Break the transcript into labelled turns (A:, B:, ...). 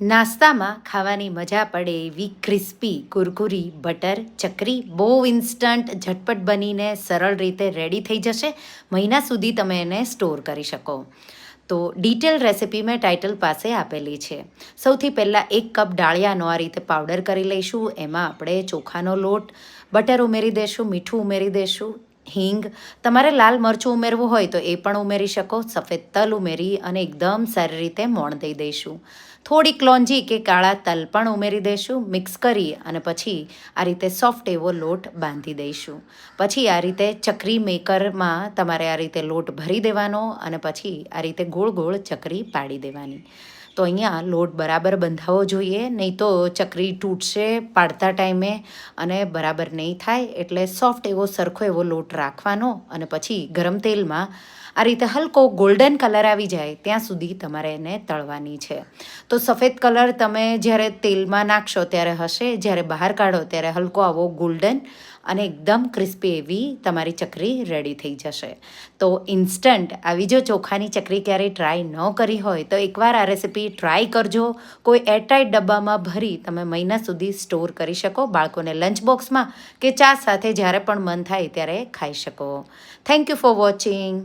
A: નાસ્તામાં ખાવાની મજા પડે એવી ક્રિસ્પી કુરકુરી બટર ચકરી બહુ ઇન્સ્ટન્ટ ઝટપટ બનીને સરળ રીતે રેડી થઈ જશે. મહિના સુધી તમે એને સ્ટોર કરી શકો. તો ડિટેલ રેસિપી મેં ટાઇટલ પાસે આપેલી છે. સૌથી પહેલાં 1 કપ ડાળિયાનો આ રીતે પાવડર કરી લઈશું. એમાં આપણે ચોખાનો લોટ, બટર ઉમેરી દઈશું, મીઠું ઉમેરી દઈશું, હિંગ, તમારે લાલ મરચું ઉમેરવું હોય તો એ પણ ઉમેરી શકો. સફેદ તલ ઉમેરી અને એકદમ સારી રીતે મોણ દઈ દઈશું. થોડી ક્લોંજી કે કાળા તલ પણ ઉમેરી દઈશું. મિક્સ કરી અને પછી આ રીતે સોફ્ટ એવો લોટ બાંધી દઈશું. પછી આ રીતે ચકરી મેકરમાં તમારે આ રીતે લોટ ભરી દેવાનો અને પછી આ રીતે ગોળ ગોળ ચકરી પાડી દેવાની. તો અહીંયા લોટ બરાબર બંધાવવો જોઈએ, નહીં તો ચકરી તૂટશે પાડતા ટાઈમે અને બરાબર નહીં થાય. એટલે સોફ્ટ એવો સરખો એવો લોટ રાખવાનો અને પછી ગરમ તેલમાં આ રીતે હલકો ગોલ્ડન કલર આવી જાય ત્યાં સુધી તમારે એને તળવાની છે. તો સફેદ કલર તમે જ્યારે તેલમાં નાખશો ત્યારે હશે, જ્યારે બહાર કાઢો ત્યારે હલકો આવો ગોલ્ડન અને એકદમ ક્રિસ્પી એવી તમારી ચકરી રેડી થઈ જશે. તો ઇન્સ્ટન્ટ આવી જો ચોખાની ચકરી ક્યારેય ટ્રાય ન કરી હોય તો એકવાર આ રેસિપી ટ્રાય કરજો. કોઈ એરટાઇટ ડબ્બામાં ભરી તમે મહિના સુધી સ્ટોર કરી શકો. બાળકોને લંચ બોક્સમાં કે ચા સાથે જ્યારે પણ મન થાય ત્યારે ખાઈ શકો. Thank you for watching.